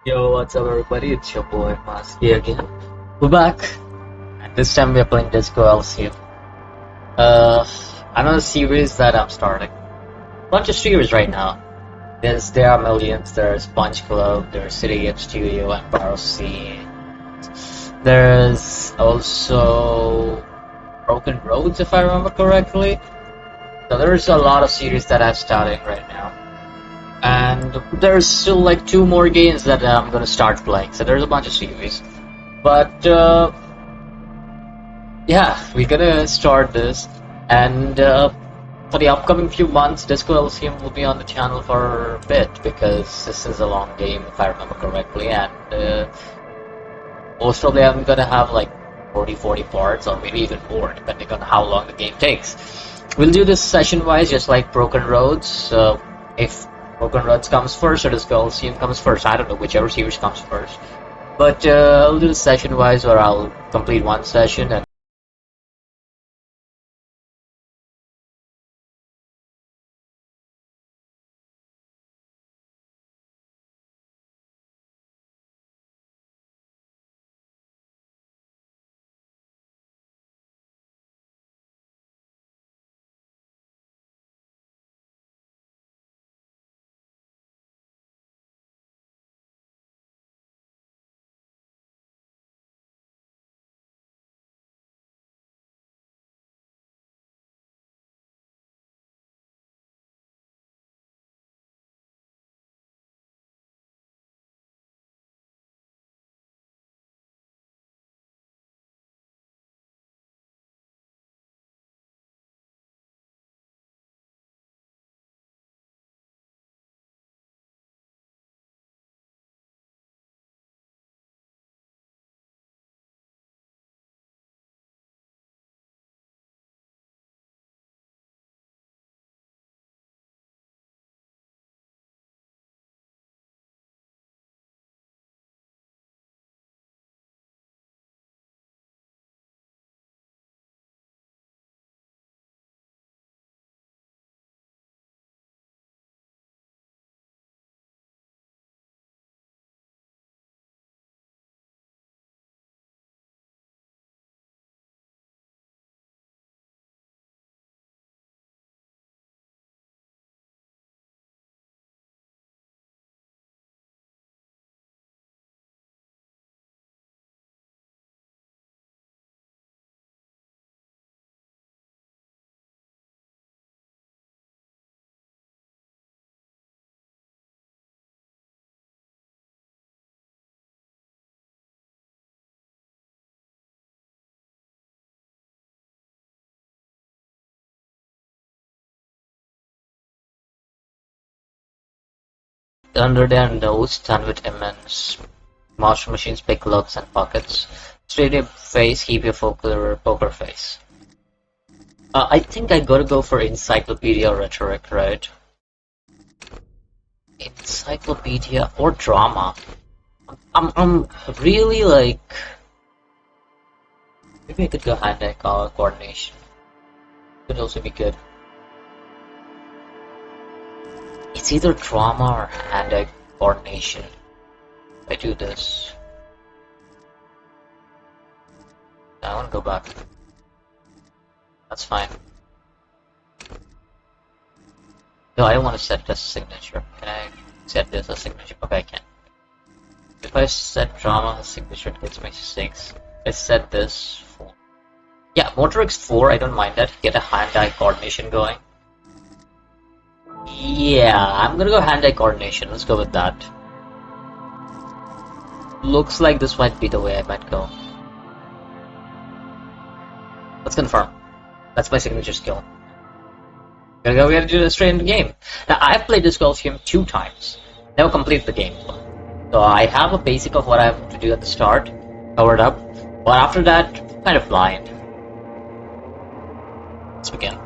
Yo, what's up, everybody? It's your boy Maski again. We're back, and this time we're playing Disco Elysium. Uh, Another series that I'm starting. Bunch of series right now. There are millions. There's Punch Club, there's City Game Studio, and Scene. There's also Broken Roads, if I remember correctly. So there's a lot of series that I'm starting right now. And there's still like two more games that I'm gonna start playing. So there's a bunch of series. But yeah, we're gonna start this, and for the upcoming few months, Disco Elysium will be on the channel for a bit because this is a long game, if I remember correctly, and most probably I'm gonna have like 40 parts or maybe even more, depending on how long the game takes. We'll do this session-wise, just like Broken Roads. If Broken Roads comes first or Disco Elysium comes first, I don't know, whichever series comes first. But I'll do this session-wise, where I'll complete one session and under their nose, done with immense monster machines, big looks and pockets. Straight up face, keep your poker face. I think I gotta go for encyclopedia rhetoric, right? Encyclopedia or drama. I'm really like, maybe I could go hand-eye coordination. Could also be good. It's either drama or hand-eye coordination. I do this. I want to go back. That's fine. No, I don't want to set this signature. Can I set this as signature? Okay, I can. If I set drama as signature, it gets me 6. I set this 4. Yeah, motorics 4, I don't mind that. Get a hand-eye coordination going. Yeah, I'm gonna go hand-eye coordination. Let's go with that. Looks like this might be the way I might go. Let's confirm. That's my signature skill. We gotta do this straight in the game. Now, I've played Disco Elysium 2 times. Never completed the game. So I have a basic of what I have to do at the start, covered up. But after that, kind of blind. Let's begin.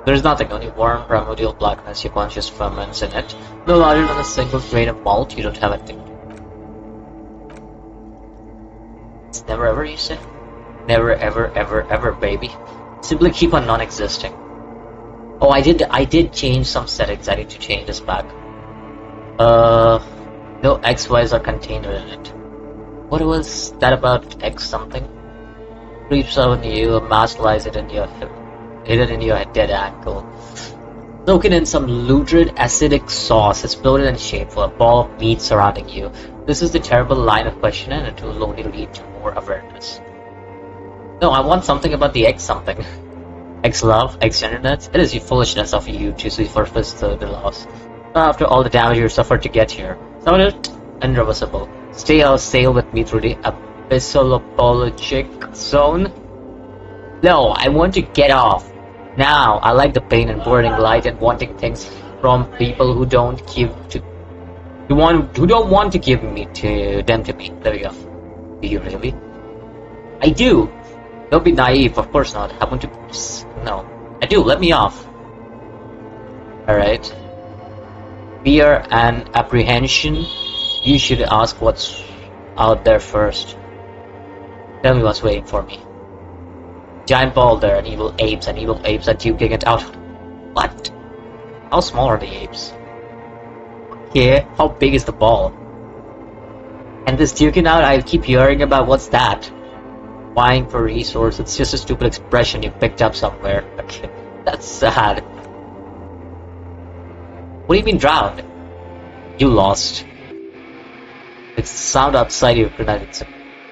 There's nothing, only warm primordial blackness, your conscious ferments in it. No larger than a single grain of malt, you don't have anything. It's never ever, you say? Never ever ever ever, baby. Simply keep on non-existing. Oh, I did change some settings. I need to change this back. Uh, no XYs are contained within it. What was that about X something? Creeps out on you, a mask lies hidden in your dead ankle. Soaking in some lurid acidic sauce, exploded in shape for a ball of meat surrounding you. This is the terrible line of questioning and it will only lead to more awareness. No, I want something about the X something. X love, X internet. It is the foolishness of you to surface the loss. After all the damage you suffered to get here. Some of it irreversible. Stay or sail with me through the abyssologic zone. No, I want to get off. Now, I like the pain and burning light and wanting things from people who don't who don't want to give them to me. There we go. Do you really? I do. Don't be naive, of course not. I want to... No. I do, let me off. Alright. Fear and apprehension. You should ask what's out there first. Tell me what's waiting for me. Giant ball there, and evil apes are duking it out. What? How small are the apes? Okay, how big is the ball? And this duking out, I keep hearing about, what's that? Vying for resource, it's just a stupid expression you picked up somewhere. Okay, that's sad. What do you mean drowned? You lost. It's the sound outside you recognize. It's a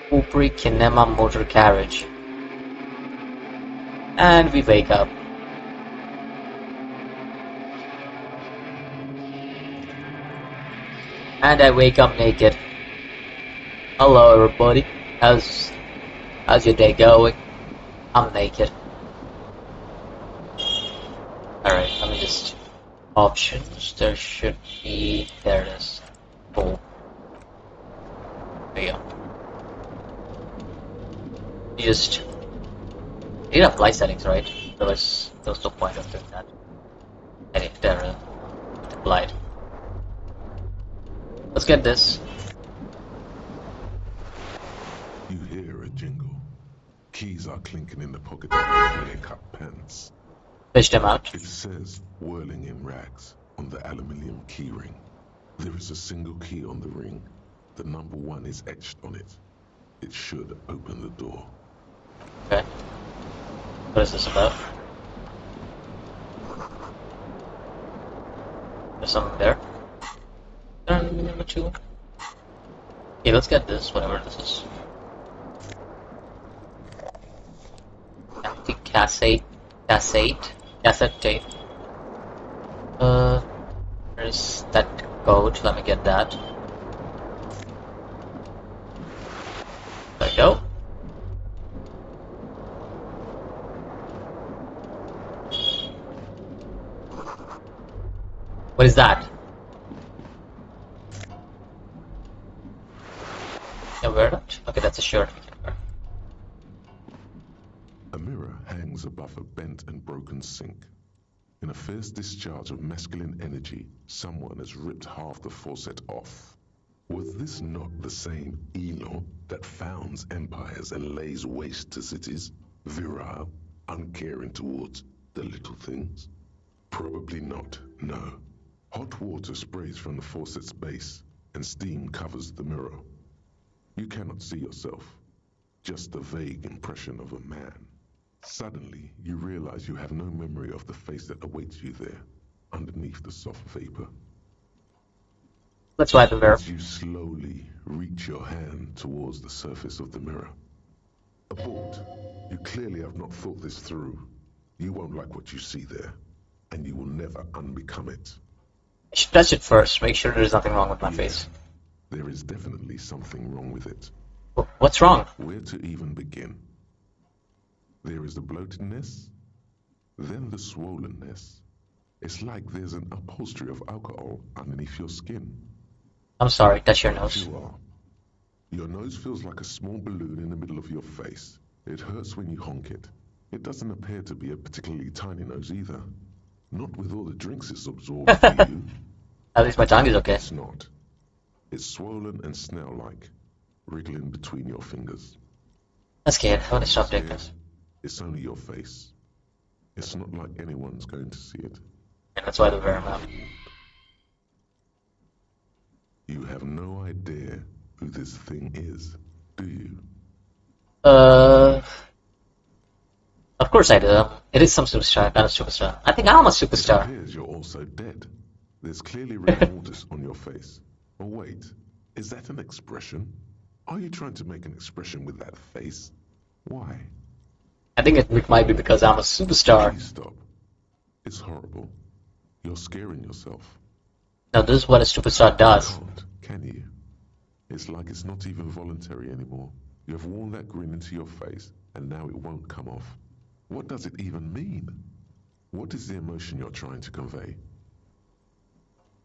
Upri Kinema motor carriage. And we wake up. And I wake up naked. Hello everybody. How's your day going? I'm naked. Alright, let me just... Options, there should be... There it is. Cool. There you go. You just... You have light settings, right? There was no point of doing that. Anyway, there, light. Let's get this. You hear a jingle. Keys are clinking in the pocket of your clear-cut pants. Fish them out. It says, whirling in rags, on the aluminium key ring. There is a single key on the ring. The number 1 is etched on it. It should open the door. Okay. What is this about? There's something there. Number 2. Okay, let's get this, whatever this is. Empty cassette tape. There's that code, let me get that. There we go. What is that? Yeah, wear that? Okay, that's a shirt. A mirror hangs above a bent and broken sink. In a fierce discharge of masculine energy, someone has ripped half the faucet off. Was this not the same Elon that founds empires and lays waste to cities? Virile, uncaring towards the little things? Probably not, no. Hot water sprays from the faucet's base, and steam covers the mirror. You cannot see yourself, just the vague impression of a man. Suddenly, you realize you have no memory of the face that awaits you there, underneath the soft vapor. Let's wipe the mirror. As you slowly reach your hand towards the surface of the mirror. Abort. You clearly have not thought this through. You won't like what you see there, and you will never unbecome it. I should touch it first, make sure there's nothing wrong with my face. There is definitely something wrong with it. What's wrong? Where to even begin? There is the bloatedness, then the swollenness. It's like there's an upholstery of alcohol underneath your skin. I'm sorry, touch your nose. You are. Your nose feels like a small balloon in the middle of your face. It hurts when you honk it. It doesn't appear to be a particularly tiny nose either. Not with all the drinks it's absorbed for you. At least my tongue is okay. It's not. It's swollen and snail-like, wriggling between your fingers. I'm scared. I want to stop doing this. It's only your face. It's not like anyone's going to see it. And that's why the wear them out. have no idea who this thing is, do you? Uh, of course I do. It is some superstar, kind of superstar. I think I'm a It superstar. appears you're also dead. There's clearly rigor mortis on your face. Oh wait, is that an expression? Are you trying to make an expression with that face? Why? I think it might be because I'm a superstar. Please stop. It's horrible. You're scaring yourself. Now this is what a superstar You does. can't, can you? It's like it's not even voluntary anymore. You have worn that grin into your face, and now it won't come off. What does it even mean? What is the emotion you're trying to convey?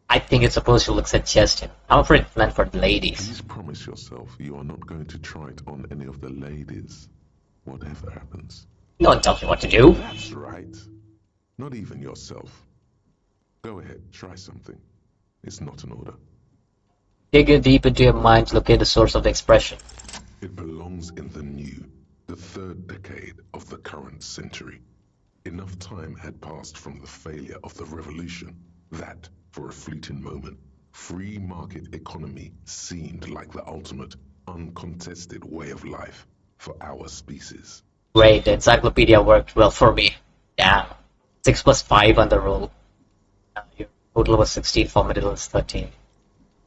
I think it's supposed to look suggestive. I'm afraid it's meant for the ladies. Please promise yourself you are not going to try it on any of the ladies, whatever happens. No one tells me what to do. That's right. Not even yourself. Go ahead, try something. It's not an order. Dig deep into your mind to locate the source of the expression. It belongs in the new, the third decade of the current century. Enough time had passed from the failure of the revolution that, for a fleeting moment, free market economy seemed like the ultimate, uncontested way of life for our species. Great, the encyclopedia worked well for me. Damn. 6 plus 5 on the roll. Your total was 16, for middle was 13.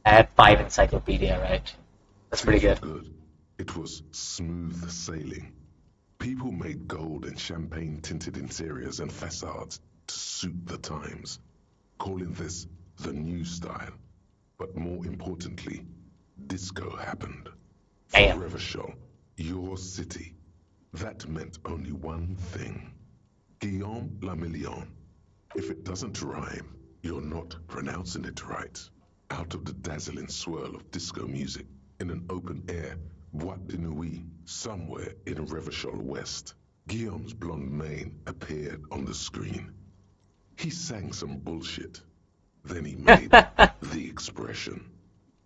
I had 5 encyclopedia, right? That's pretty good. It was smooth sailing. People made gold and champagne-tinted interiors and facades to suit the times, calling this the new style. But more importantly, disco happened. For Damn. Revachol, your city, that meant only one thing. Guillaume Lamillion. If it doesn't rhyme, you're not pronouncing it right. Out of the dazzling swirl of disco music, in an open-air boîte de nuit somewhere in Revachol West, Guillaume's blonde mane appeared on the screen. He sang some bullshit. Then he made the expression.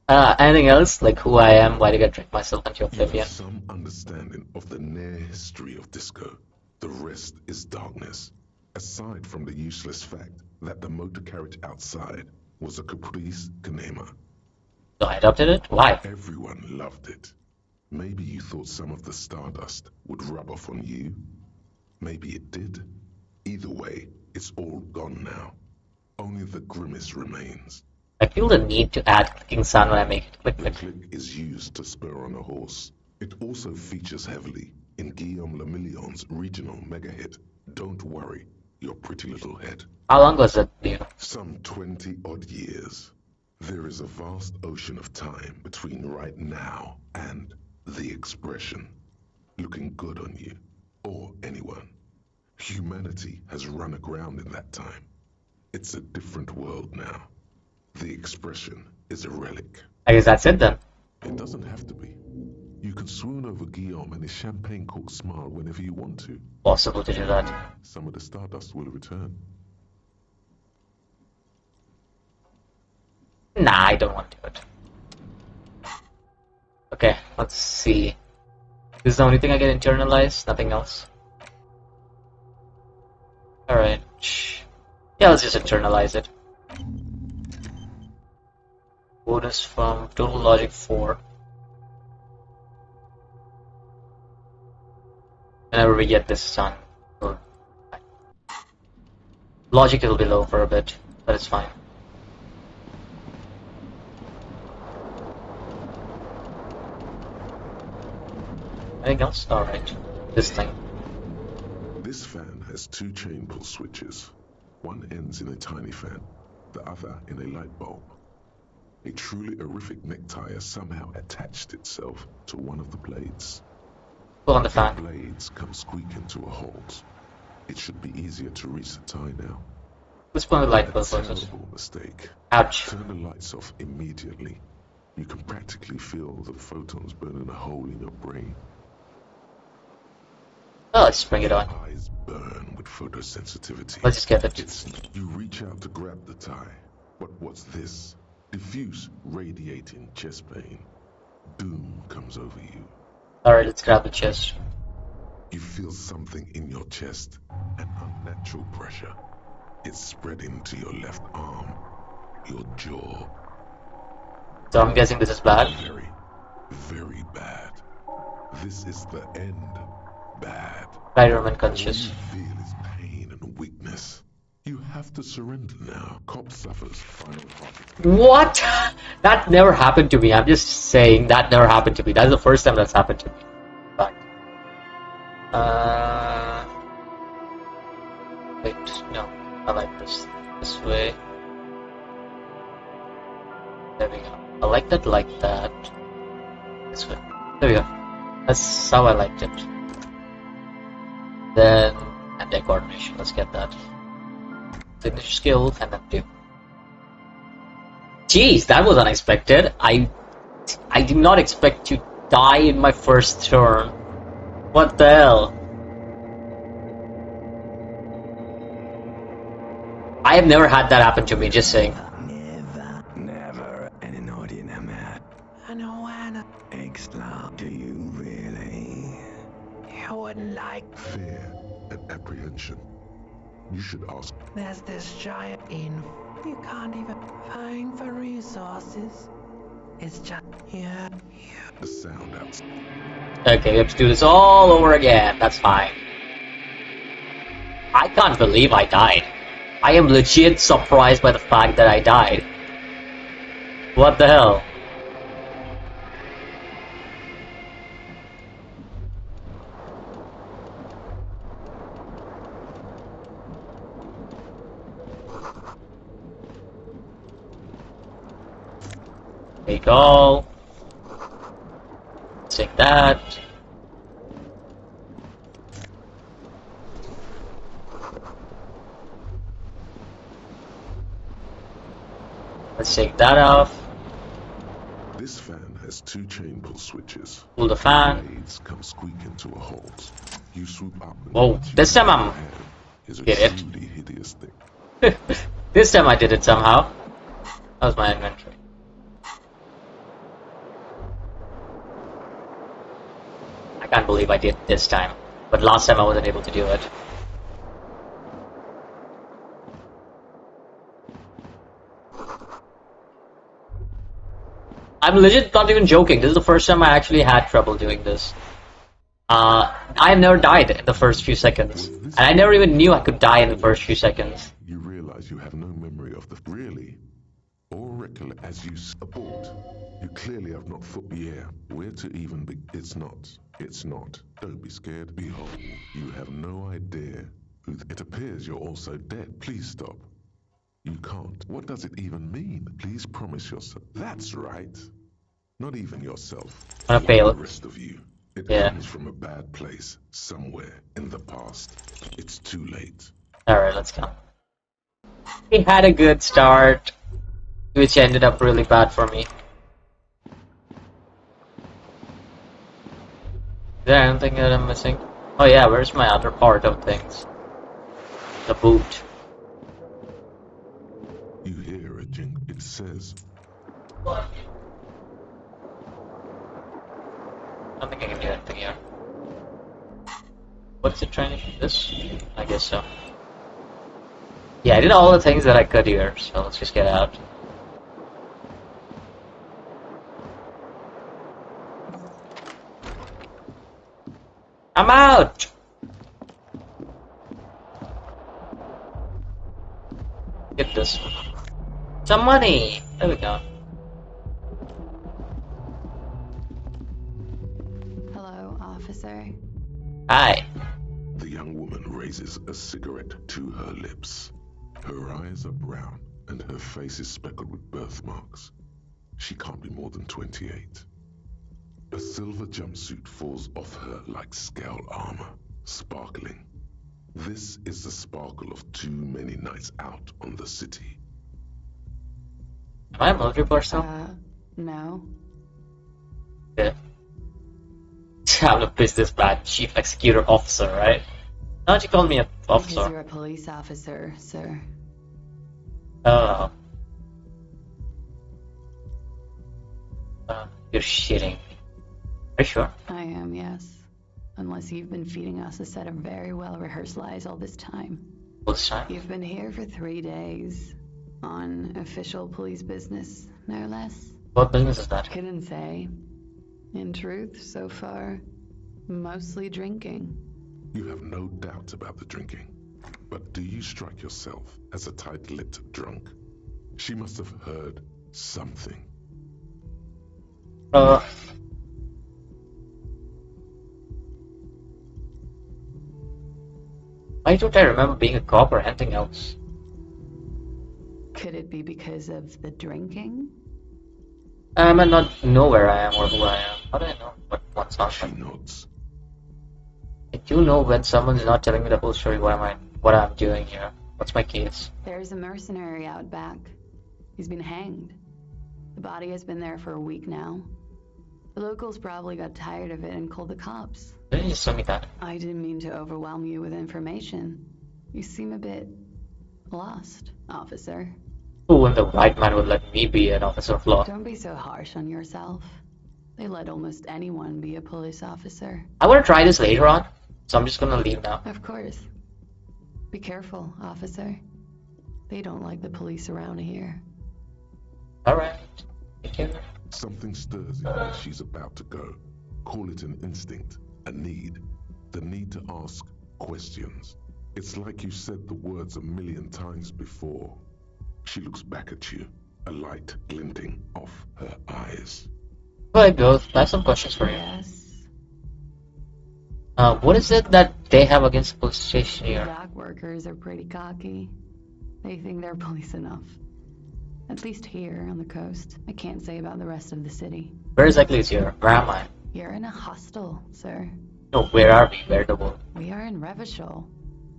Anything else? Like who I am, why did I drink myself into You oblivion? have some understanding of the near history of disco. The rest is darkness. Aside from the useless fact that the motor carriage outside was a caprice canema. So I adopted it? Why? Everyone loved it. Maybe you thought some of the stardust would rub off on you. Maybe it did. Either way, it's all gone now. Only the grimace remains. I feel the need to add clicking sound when I make it. Click, The click. click is used to spur on a horse. It also features heavily in Guillaume Lamillion's regional mega hit, Don't Worry, Your Pretty Little Head. How long was it, do you know? Some 20 odd years. There is a vast ocean of time between right now and the expression. Looking good on you, or anyone. Humanity has run aground in that time. It's a different world now. The expression is a relic. I guess that's it then. It doesn't have to be. You can swoon over Guillaume and his champagne-corked smile whenever you want to. Possible to do that. Some of the stardust will return. Nah, I don't want to do it. Okay, let's see. This is the only thing I can internalize, nothing else. Alright. Yeah, let's just internalize it. Bonus from Total Logic 4. Whenever we get this on. Logic will be low for a bit, but it's fine. Anything else? Alright. This thing. This fan has two chain pull switches. One ends in a tiny fan, the other in a light bulb. A truly horrific necktie has somehow attached itself to one of the blades. Pull on the The fan. blades come squeaking to a halt. It should be easier to reach the tie now. Let's put on the light A bulb first. terrible mistake. Ouch. Turn the lights off immediately. You can practically feel the photons burning a hole in your brain. Oh, let's bring it on. Eyes burn with photosensitivity. Let's just get it. You reach out to grab the tie, but what's this? Diffuse, radiating chest pain. Doom comes over you. Alright, let's grab the chest. You feel something in your chest, an unnatural pressure. It's spreading to your left arm, your jaw. So I'm guessing this is bad. Very, very bad. This is the end. Bad. Spider-Man All you conscious. feel is pain and weakness. You have to surrender now. Cop suffers final particle. What? That never happened to me. I'm just saying that never happened to me. That's the first time that's happened to me. But, wait, no. I like this way. There we go. I like that. This way. There we go. That's how I liked it. Then, and then coordination. Let's get that. Signature skill, and then 2. Jeez, that was unexpected. I did not expect to die in my first turn. What the hell? I have never had that happen to me, just saying. Never any naughty mad. I know Anna. Extra. Do you really? You wouldn't like. Fear and apprehension. You should ask. There's this giant in. You can't even find for resources. It's just here. The sound outside. Okay, we have to do this all over again. That's fine. I can't believe I died. I am legit surprised by the fact that I died. What the hell? Take all. Take that. Let's take that off. This fan has 2 chain pull switches. Pull the fan. Blades come squeak into a halt. You swoop up. And Whoa, what you this time see I'm- in your hand is a Get it? truly hideous thing. This time I did it somehow. That was my inventory. I can't believe I did this time. But last time I wasn't able to do it. I'm legit not even joking. This is the first time I actually had trouble doing this. I have never died in the first few seconds. And I never even knew I could die in the first few seconds. You realize you have no memory of the really, or recollect as you abort. You clearly have not thought, yeah, where to even be. It's not. It's not. Don't be scared. Behold, you have no idea who. It appears you're also dead. Please stop. You can't. What does it even mean? Please promise yourself. That's right. Not even yourself. I'm gonna fail. The rest of you. It Yeah. comes from a bad place, somewhere in the past. It's too late. Alright, let's go. We had a good start, which ended up really bad for me. Is there anything that I'm missing? Oh yeah, where's my other part of things? The boot. You hear a jink. It says, I don't think I can do anything here. What's it trying to do? This? I guess so. Yeah, I did all the things that I could here, so let's just get out. I'm out! Get this. Some money! There we go. Hello, officer. Hi. the young woman raises a cigarette to her lips. Her eyes are brown and her face is speckled with birthmarks. She can't be more than 28. A silver jumpsuit falls off her like scale armor, sparkling. This is the sparkle of too many nights out on the city. Am I a military person? No. Yeah. I'm a business bad chief executor officer, right? Why don't you call me an Because officer? you're a police officer, sir. Oh. You're shitting. Are you sure? I am, yes. Unless you've been feeding us a set of very well-rehearsed lies all this time. All this time? You've been here for 3 days. On official police business, no less. What business is that? Couldn't say. In truth, so far, mostly drinking. You have no doubt about the drinking. But do you strike yourself as a tight-lipped drunk? She must have heard something. Uh, why don't I remember being a cop or anything else? Could it be because of the drinking? I might not know where I am or who I am. How do I know what's not She right? nods. I do know when someone's not telling me the whole story. What I'm doing here? What's my case? There's a mercenary out back. He's been hanged. The body has been there for a week now. The locals probably got tired of it and called the cops. Didn't you just tell me that? I didn't mean to overwhelm you with information. You seem a bit lost, officer. Who in the right mind would let me be an officer of law? Don't be so harsh on yourself. They let almost anyone be a police officer. I want to try this later on, so I'm just gonna leave now. Of course. Be careful, officer. They don't like the police around here. Alright. Take care. Something stirs in her as she's about to go. Call it an instinct, a need. The need to ask questions. It's like you said the words a million times before. She looks back at you, a light glinting off her eyes. Alright, Bill. I have some questions for you. Yes. What is it that they have against the police station here? Dock workers are pretty cocky. They think they're police enough. At least here on the coast. I can't say about the rest of the city. Where exactly is here? Where am I? You're in a hostel, sir. No, where are we? Where the world? We are in Revachol.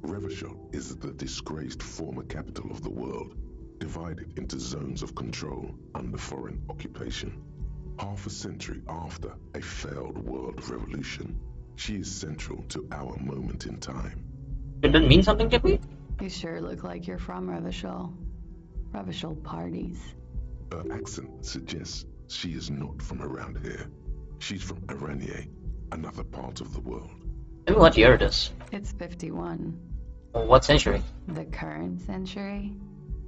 Revachol is the disgraced former capital of the world, divided into zones of control under foreign occupation. Half a century after a failed world revolution, she is central to our moment in time. It didn't mean something to me? You sure look like you're from Revachol. Revachol parties. Her accent suggests she is not from around here. She's from Aranier, another part of the world. Tell me what year it is. It's 51. What century? The current century?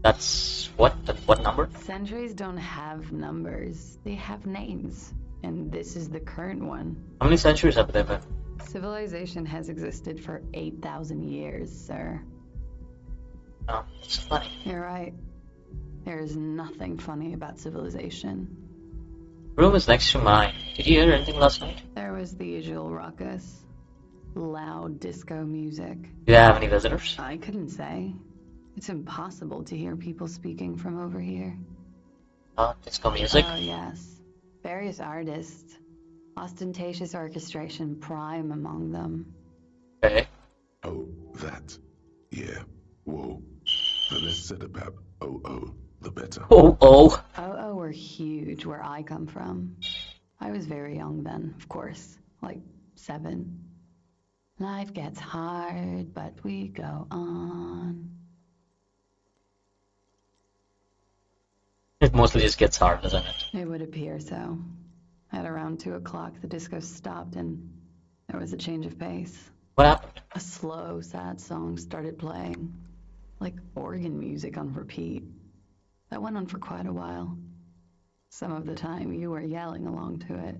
That's what number? Centuries don't have numbers. They have names. And this is the current one. How many centuries have there been? Civilization has existed for 8,000 years, sir. Oh, it's funny. You're right. There is nothing funny about civilization. Room is next to mine. Did you hear anything last night? There was the usual ruckus. Loud disco music. Do you have any visitors? I couldn't say. It's impossible to hear people speaking from over here. Disco music? Oh, yes. Various artists. Ostentatious orchestration prime among them. Okay. Oh, that. Yeah. Whoa. The less said about OO, the better. Oh. Oh, were huge where I come from. I was very young then, of course. Like 7. Life gets hard, but we go on. It mostly just gets hard, doesn't it? It would appear so. At around 2 o'clock, the disco stopped and there was a change of pace. What happened? A slow, sad song started playing, like organ music on repeat. That went on for quite a while. Some of the time, you were yelling along to it.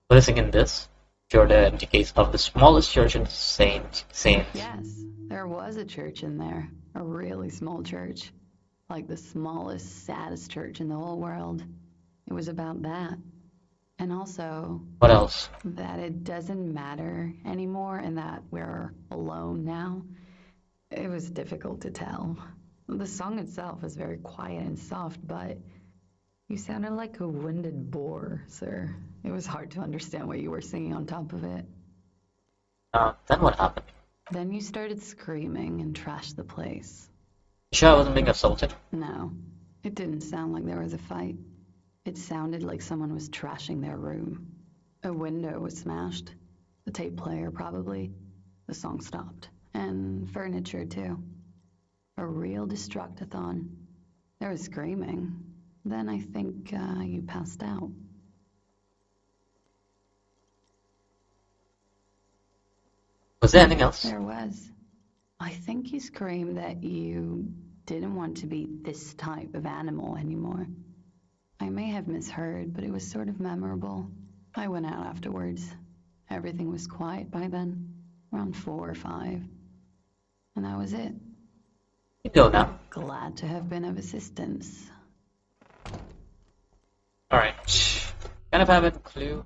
Listening in this, you're the empty case of the smallest church in Saint. Yes, there was a church in there. A really small church. Like the smallest, saddest church in the whole world. It was about that. And also, What else? that it doesn't matter anymore and that we're alone now. It was difficult to tell. The song itself was very quiet and soft, but you sounded like a winded boar, sir. It was hard to understand what you were singing on top of it. Then what happened? Then you started screaming and trashed the place. You sure I wasn't being assaulted? No, it didn't sound like there was a fight. It sounded like someone was trashing their room. A window was smashed. The tape player, probably. The song stopped. And furniture, too. A real destructathon. There was screaming. Then I think you passed out. Was there anything else? There was. I think you screamed that you didn't want to be this type of animal anymore. I may have misheard, but it was sort of memorable. I went out afterwards. Everything was quiet by then, around 4 or 5. And that was it. You go now. Glad to have been of assistance. Alright. Kind of have a clue.